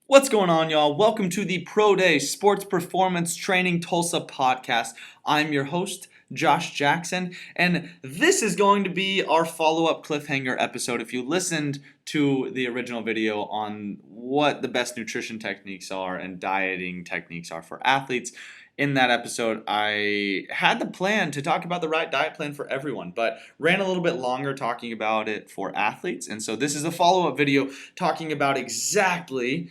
What's going on, y'all? Welcome to the Pro Day Sports Performance Training Tulsa podcast. I'm your host, Josh Jackson, and this is going to be our follow-up cliffhanger episode. If you listened to the original video on what the best nutrition techniques are and dieting techniques are for athletes, in that episode, I had the plan to talk about the right diet plan for everyone, but ran a little bit longer talking about it for athletes. And so this is a follow-up video talking about exactly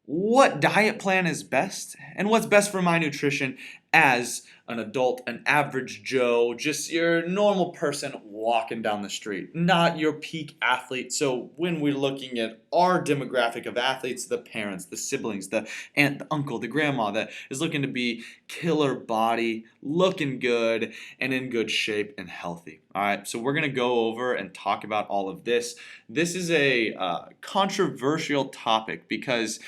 what diet plan is best and what's best for my nutrition as an adult, an average Joe, just your normal person walking down the street, not your peak athlete. So when we're looking at our demographic of athletes, the parents, the siblings, the aunt, the uncle, the grandma that is looking to be killer body, looking good and in good shape and healthy. All right, so we're gonna go over and talk about all of this. This is a controversial topic because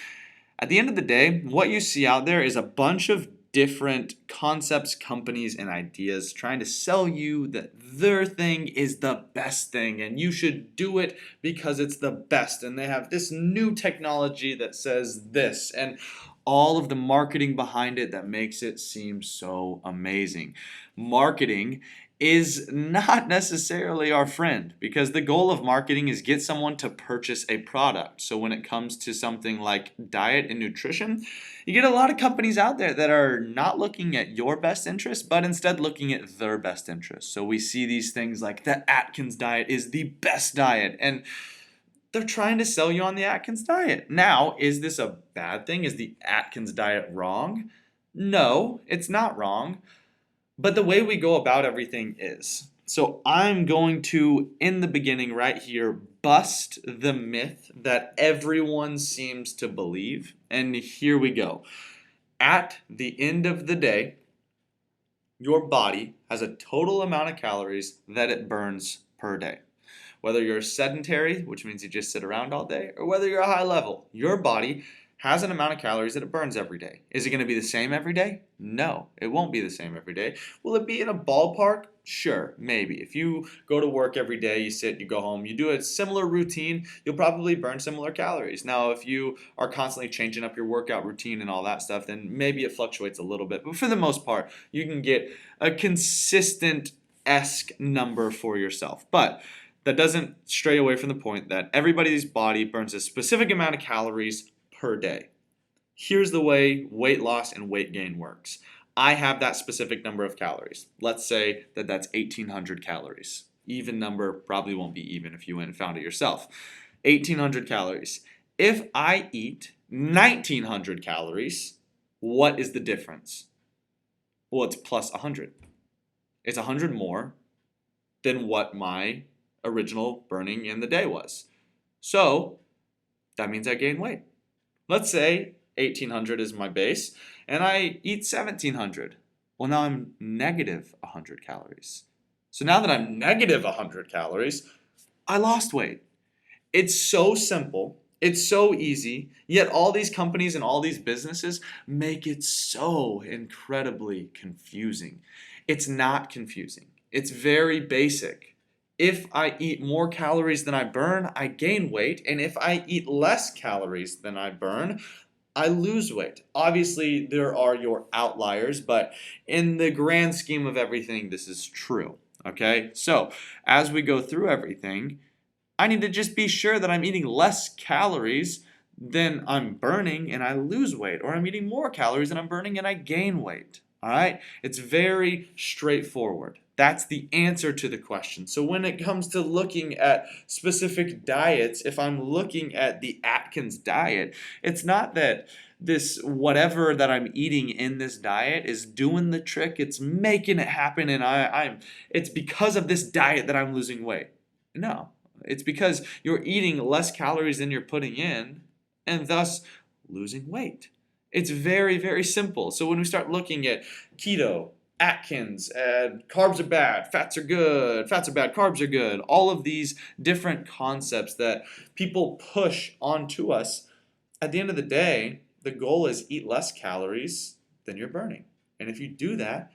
at the end of the day, what you see out there is a bunch of different concepts, companies, and ideas trying to sell you that their thing is the best thing and you should do it because it's the best. And they have this new technology that says this and all of the marketing behind it that makes it seem so amazing. Marketing is not necessarily our friend because the goal of marketing is get someone to purchase a product. So when it comes to something like diet and nutrition, you get a lot of companies out there that are not looking at your best interest, but instead looking at their best interest. So we see these things like the Atkins diet is the best diet, and they're trying to sell you on the Atkins diet. Now, is this a bad thing? Is the Atkins diet wrong? No, it's not wrong. But the way we go about everything is. So I'm going to, in the beginning right here, bust the myth that everyone seems to believe. And here we go. At the end of the day, your body has a total amount of calories that it burns per day. Whether you're sedentary, which means you just sit around all day, or whether you're a high level, your body has an amount of calories that it burns every day. Is it going to be the same every day? No, it won't be the same every day. Will it be in a ballpark? Sure, maybe. If you go to work every day, you sit, you go home, you do a similar routine, you'll probably burn similar calories. Now, if you are constantly changing up your workout routine and all that stuff, then maybe it fluctuates a little bit. But for the most part, you can get a consistent-esque number for yourself. But that doesn't stray away from the point that everybody's body burns a specific amount of calories per day. Here's the way weight loss and weight gain works. I have that specific number of calories. Let's say that that's 1,800 calories. Even number probably won't be even if you went and found it yourself. 1,800 calories. If I eat 1,900 calories, what is the difference? Well, it's plus 100. It's 100 more than what my original burning in the day was. So that means I gain weight. Let's say 1,800 is my base and I eat 1,700. Well, now I'm negative 100 calories. So now that I'm negative 100 calories, I lost weight. It's so simple. It's so easy. Yet all these companies and all these businesses make it so incredibly confusing. It's not confusing. It's very basic. If I eat more calories than I burn, I gain weight. And if I eat less calories than I burn, I lose weight. Obviously, there are your outliers, but in the grand scheme of everything, this is true. Okay? So, as we go through everything, I need to just be sure that I'm eating less calories than I'm burning and I lose weight, or I'm eating more calories than I'm burning and I gain weight. All right? It's very straightforward. That's the answer to the question. So when it comes to looking at specific diets, if I'm looking at the Atkins diet, it's not that this whatever that I'm eating in this diet is doing the trick. It's making it happen and it's because of this diet that I'm losing weight. No. It's because you're eating less calories than you're putting in and thus losing weight. It's very, very simple. So when we start looking at keto, Atkins, carbs are bad, fats are good, fats are bad, carbs are good, all of these different concepts that people push onto us, at the end of the day, the goal is eat less calories than you're burning. And if you do that,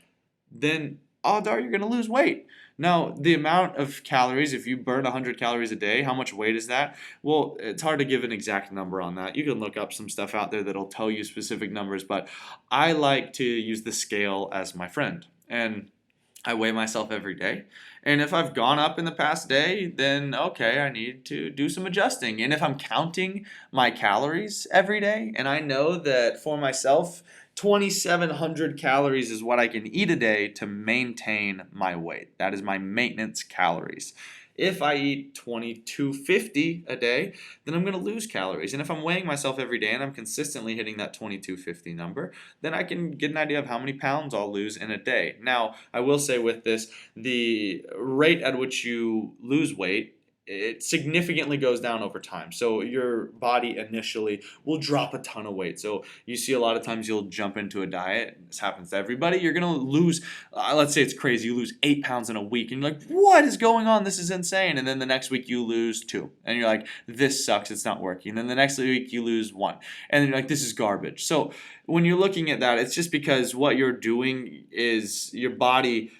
then odds are you're going to lose weight. Now, the amount of calories, if you burn 100 calories a day, how much weight is that? Well, it's hard to give an exact number on that. You can look up some stuff out there that'll tell you specific numbers, but I like to use the scale as my friend. And I weigh myself every day. And if I've gone up in the past day, then okay, I need to do some adjusting. And if I'm counting my calories every day, and I know that for myself, 2,700 calories is what I can eat a day to maintain my weight. That is my maintenance calories. If I eat 2,250 a day, then I'm going to lose calories. And if I'm weighing myself every day and I'm consistently hitting that 2,250 number, then I can get an idea of how many pounds I'll lose in a day. Now, I will say with this, the rate at which you lose weight, it significantly goes down over time. So your body initially will drop a ton of weight. So you see a lot of times you'll jump into a diet. This happens to everybody. You're going to lose, let's say it's crazy, you lose 8 pounds in a week. And you're like, what is going on? This is insane. And then the next week you lose 2. And you're like, this sucks. It's not working. And then the next week you lose 1. And then you're like, this is garbage. So when you're looking at that, it's just because what you're doing is your body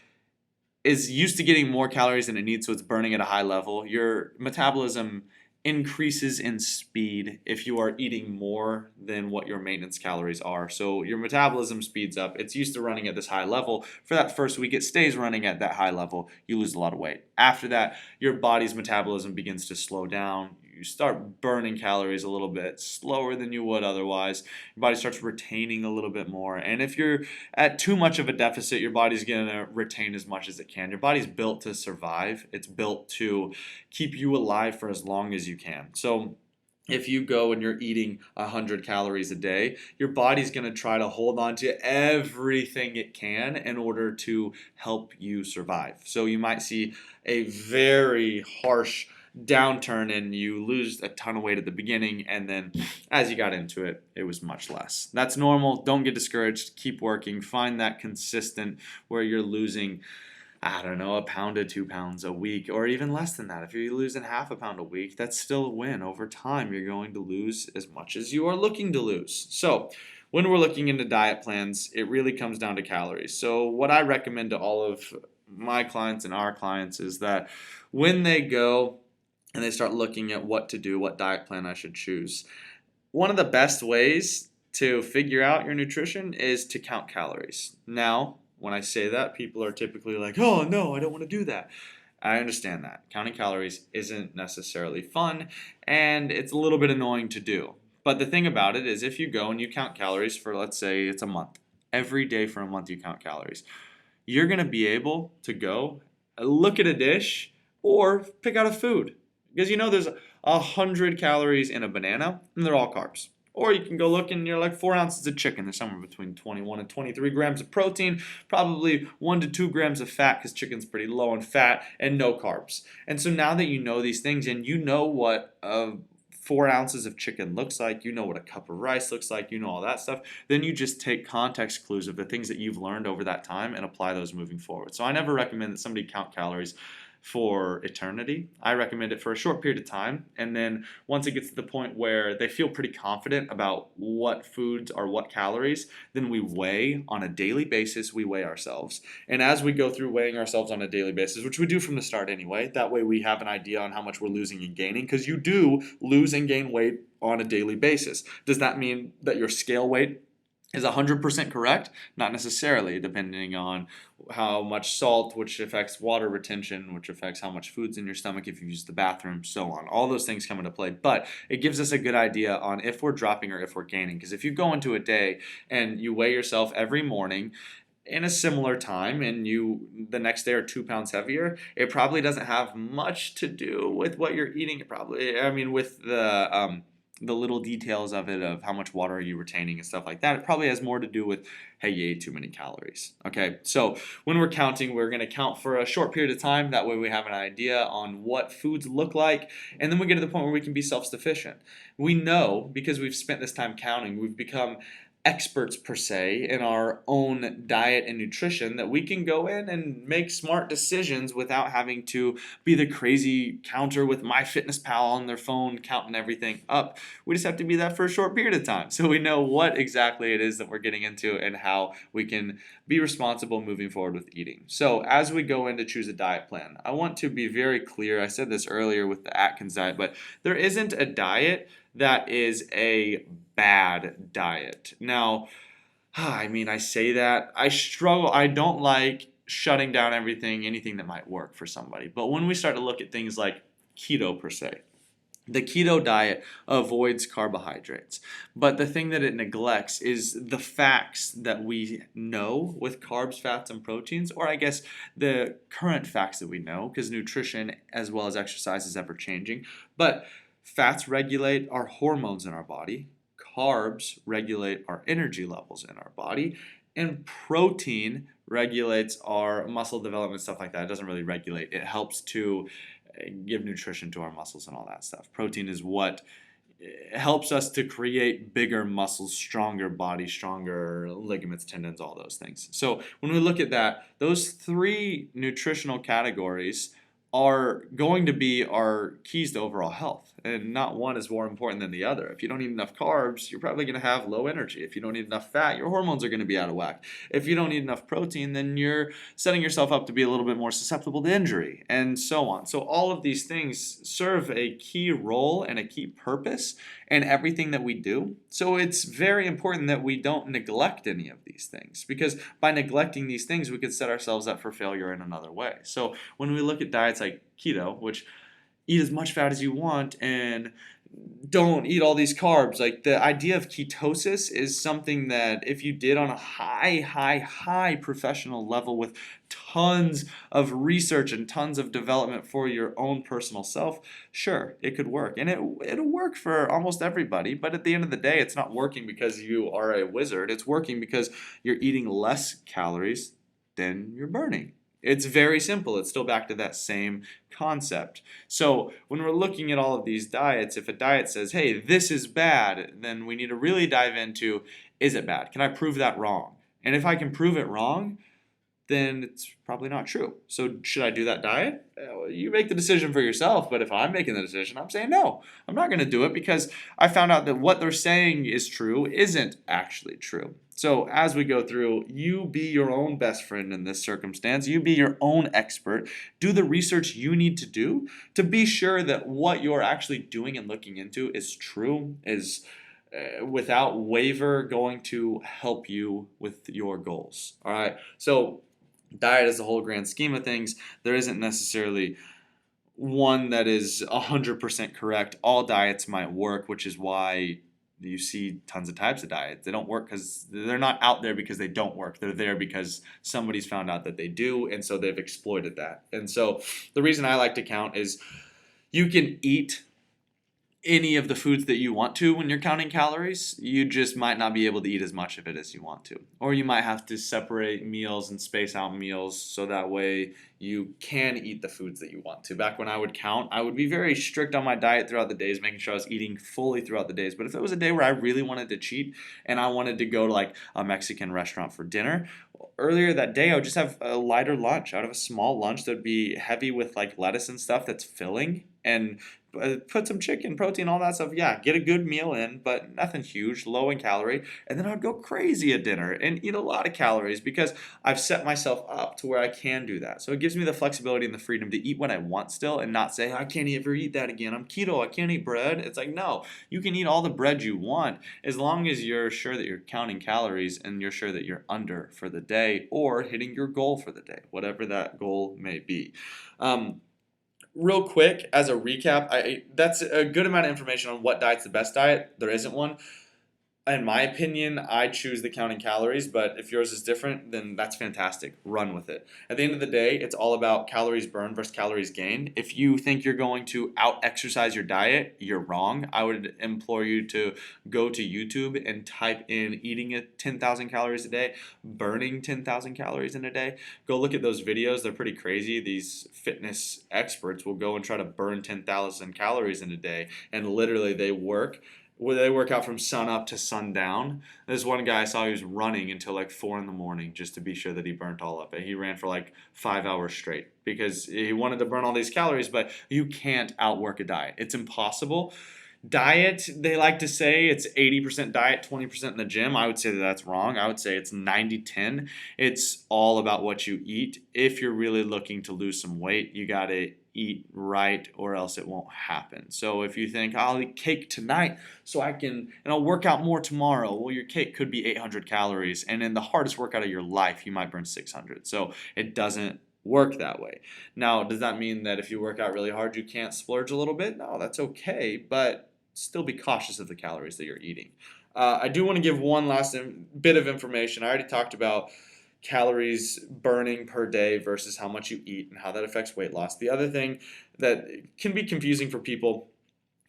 is used to getting more calories than it needs, so it's burning at a high level. Your metabolism increases in speed if you are eating more than what your maintenance calories are. So your metabolism speeds up. It's used to running at this high level. For that first week, it stays running at that high level. You lose a lot of weight. After that, your body's metabolism begins to slow down. You start burning calories a little bit slower than you would otherwise. Your body starts retaining a little bit more. And if you're at too much of a deficit, your body's going to retain as much as it can. Your body's built to survive. It's built to keep you alive for as long as you can. So if you go and you're eating 100 calories a day, your body's going to try to hold on to everything it can in order to help you survive. So you might see a very harsh downturn and you lose a ton of weight at the beginning, and then as you got into it, it was much less. That's normal. Don't get discouraged. Keep working. Find that consistent where you're losing, I don't know, 1 pound to 2 pounds a week, or even less than that. If you're losing half a pound a week, that's still a win. Over time, you're going to lose as much as you are looking to lose. So when we're looking into diet plans, it really comes down to calories. So what I recommend to all of my clients and our clients is that when they go and they start looking at what to do, what diet plan I should choose, one of the best ways to figure out your nutrition is to count calories. Now, when I say that, people are typically like, oh no, I don't want to do that. I understand that. Counting calories isn't necessarily fun, and it's a little bit annoying to do. But the thing about it is if you go and you count calories for, let's say it's a month, every day for a month you count calories, you're going to be able to go look at a dish or pick out a food. Because you know there's 100 calories in a banana, and they're all carbs. Or you can go look and you're like 4 ounces of chicken. There's somewhere between 21 and 23 grams of protein, probably 1 to 2 grams of fat because chicken's pretty low in fat, and no carbs. And so now that you know these things and you know what 4 ounces of chicken looks like, you know what a cup of rice looks like, you know all that stuff, then you just take context clues of the things that you've learned over that time and apply those moving forward. So I never recommend that somebody count calories for eternity. I recommend it for a short period of time, and then once it gets to the point where they feel pretty confident about what foods are what calories, then we weigh on a daily basis. We weigh ourselves, and as we go through weighing ourselves on a daily basis, which we do from the start anyway, that way we have an idea on how much we're losing and gaining, because you do lose and gain weight on a daily basis. Does that mean that your scale weight is 100% correct? Not necessarily, depending on how much salt, which affects water retention, which affects how much food's in your stomach if you use the bathroom, so on. All those things come into play, but it gives us a good idea on if we're dropping or if we're gaining. Because if you go into a day and you weigh yourself every morning in a similar time and you the next day are 2 pounds heavier, it probably doesn't have much to do with what you're eating. It probably, with the little details of it, of how much water are you retaining and stuff like that, it probably has more to do with, hey, you ate too many calories. Okay, so when we're counting, we're going to count for a short period of time. That way we have an idea on what foods look like, and then we get to the point where we can be self-sufficient. We know, because we've spent this time counting, we've become experts per se in our own diet and nutrition that we can go in and make smart decisions without having to be the crazy counter with MyFitnessPal on their phone counting everything up. We just have to be that for a short period of time so we know what exactly it is that we're getting into and how we can be responsible moving forward with eating. So as we go in to choose a diet plan, I want to be very clear. I said this earlier with the Atkins diet, but there isn't a diet that is a bad diet. Now, I say that. I struggle. I don't like shutting down anything that might work for somebody. But when we start to look at things like keto per se, the keto diet avoids carbohydrates. But the thing that it neglects is the facts that we know with carbs, fats, and proteins, or I guess the current facts that we know, because nutrition as well as exercise is ever changing. But fats regulate our hormones in our body, carbs regulate our energy levels in our body, and protein regulates our muscle development, stuff like that. It doesn't really regulate, it helps to give nutrition to our muscles and all that stuff. Protein is what helps us to create bigger muscles, stronger body, stronger ligaments, tendons, all those things. So when we look at that, those three nutritional categories are going to be our keys to overall health. And not one is more important than the other. If you don't eat enough carbs, you're probably going to have low energy. If you don't eat enough fat, your hormones are going to be out of whack. If you don't eat enough protein, then you're setting yourself up to be a little bit more susceptible to injury, and so on. So all of these things serve a key role and a key purpose in everything that we do. So it's very important that we don't neglect any of these things, because by neglecting these things, we could set ourselves up for failure in another way. So when we look at diets like keto, which eat as much fat as you want and don't eat all these carbs. Like, the idea of ketosis is something that if you did on a high professional level with tons of research and tons of development for your own personal self, sure, it could work. And it'll work for almost everybody. But at the end of the day, it's not working because you are a wizard. It's working because you're eating less calories than you're burning. It's very simple. It's still back to that same concept. So when we're looking at all of these diets, if a diet says, hey, this is bad, then we need to really dive into, is it bad? Can I prove that wrong? And if I can prove it wrong, then it's probably not true. So should I do that diet? You make the decision for yourself, but if I'm making the decision, I'm saying no, I'm not going to do it, because I found out that what they're saying is true isn't actually true. So as we go through, you be your own best friend in this circumstance. You be your own expert. Do the research you need to do to be sure that what you're actually doing and looking into is true, is without waver going to help you with your goals. All right. So diet is the whole grand scheme of things. There isn't necessarily one that is 100% correct. All diets might work, which is why you see tons of types of diets. They don't work because they're not out there because they don't work. They're there because somebody's found out that they do, and so they've exploited that. And so the reason I like to count is you can eat any of the foods that you want to when you're counting calories. You just might not be able to eat as much of it as you want to. Or you might have to separate meals and space out meals so that way you can eat the foods that you want to. Back when I would count, I would be very strict on my diet throughout the days, making sure I was eating fully throughout the days. But if it was a day where I really wanted to cheat and I wanted to go to like a Mexican restaurant for dinner, earlier that day I would just have a lighter lunch. I would have a small lunch that would be heavy with like lettuce and stuff that's filling, and put some chicken, protein, all that stuff. Yeah, get a good meal in, but nothing huge, low in calorie. And then I'd go crazy at dinner and eat a lot of calories because I've set myself up to where I can do that. So it gives me the flexibility and the freedom to eat what I want still, and not say, I can't ever eat that again. I'm keto, I can't eat bread. It's like, no, you can eat all the bread you want as long as you're sure that you're counting calories and you're sure that you're under for the day or hitting your goal for the day, whatever that goal may be. Real quick, as a recap, that's a good amount of information on what diet's the best diet. There isn't one. In my opinion, I choose the counting calories, but if yours is different, then that's fantastic. Run with it. At the end of the day, it's all about calories burned versus calories gained. If you think you're going to out-exercise your diet, you're wrong. I would implore you to go to YouTube and type in eating at 10,000 calories a day, burning 10,000 calories in a day. Go look at those videos. They're pretty crazy. These fitness experts will go and try to burn 10,000 calories in a day, and literally they work where they work out from sun up to sundown. There's one guy I saw, he was running until like 4 in the morning just to be sure that he burnt all of it. He ran for like 5 hours straight because he wanted to burn all these calories, but you can't outwork a diet. It's impossible. Diet, they like to say it's 80% diet, 20% in the gym. I would say that that's wrong. I would say it's 90-10. It's all about what you eat. If you're really looking to lose some weight, you got to eat right or else it won't happen. So if you think I'll eat cake tonight so and I'll work out more tomorrow, well, your cake could be 800 calories, and in the hardest workout of your life you might burn 600. So it doesn't work that way. Now, does that mean that if you work out really hard you can't splurge a little bit? No, that's okay, but still be cautious of the calories that you're eating. I do want to give one last bit of information. I already talked about calories burning per day versus how much you eat and how that affects weight loss. The other thing that can be confusing for people,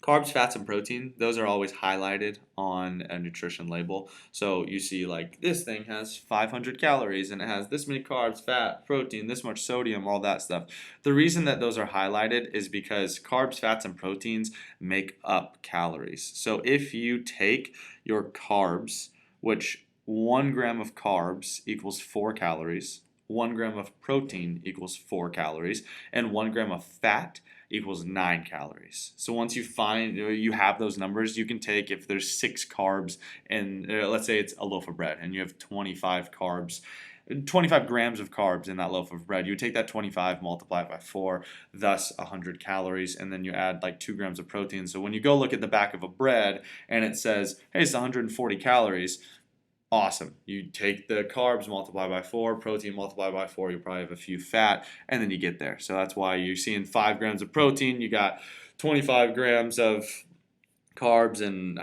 carbs, fats, and protein, those are always highlighted on a nutrition label. So you see like this thing has 500 calories and it has this many carbs, fat, protein, this much sodium, all that stuff. The reason that those are highlighted is because carbs, fats, and proteins make up calories. So if you take your carbs, which 1 gram of carbs equals 4 calories, 1 gram of protein equals 4 calories, and 1 gram of fat equals 9 calories. So once you have those numbers, you can take, if there's 6 carbs and let's say it's a loaf of bread and you have 25 grams of carbs in that loaf of bread, you would take that 25, multiply it by 4, thus 100 calories, and then you add like 2 grams of protein. So when you go look at the back of a bread and it says, hey, it's 140 calories, awesome. You take the carbs, multiply by 4, protein, multiply by 4, you probably have a few fat, and then you get there. So that's why you're seeing 5 grams of protein, you got 25 grams of carbs, and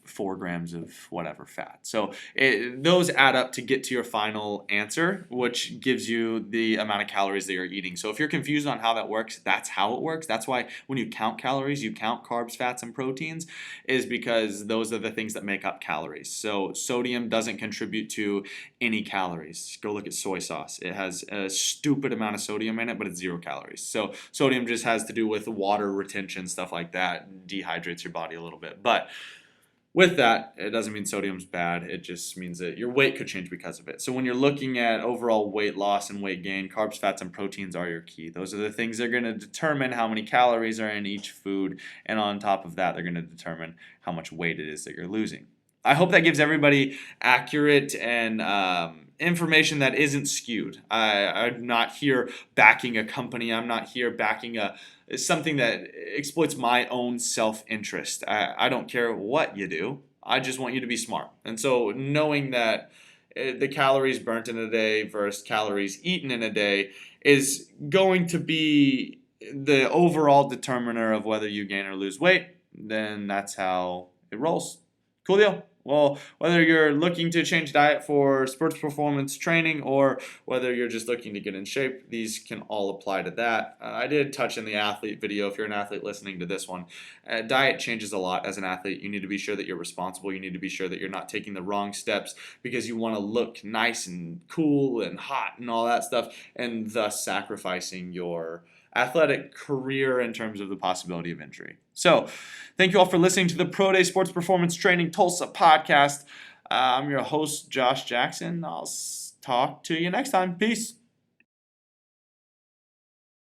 4 grams of whatever fat. So those add up to get to your final answer, which gives you the amount of calories that you're eating. So if you're confused on how that works, that's how it works. That's why when you count calories, you count carbs, fats, and proteins, is because those are the things that make up calories. So sodium doesn't contribute to any calories. Go look at soy sauce. It has a stupid amount of sodium in it, but it's 0 calories. So sodium just has to do with water retention, stuff like that. Dehydrates your body a little bit. But with that, it doesn't mean sodium's bad. It just means that your weight could change because of it. So when you're looking at overall weight loss and weight gain, carbs, fats, and proteins are your key. Those are the things that are going to determine how many calories are in each food. And on top of that, they're going to determine how much weight it is that you're losing. I hope that gives everybody accurate and information that isn't skewed. I'm not here backing a company. I'm not here backing something that exploits my own self-interest. I don't care what you do. I just want you to be smart. And so knowing that the calories burnt in a day versus calories eaten in a day is going to be the overall determiner of whether you gain or lose weight, then that's how it rolls. Cool deal. Well, whether you're looking to change diet for sports performance training or whether you're just looking to get in shape, these can all apply to that. I did touch in the athlete video. If you're an athlete listening to this one, diet changes a lot as an athlete. You need to be sure that you're responsible. You need to be sure that you're not taking the wrong steps because you want to look nice and cool and hot and all that stuff, and thus sacrificing your athletic career in terms of the possibility of injury. So, thank you all for listening to the Pro Day Sports Performance Training Tulsa podcast. I'm your host, Josh Jackson. I'll talk to you next time. Peace.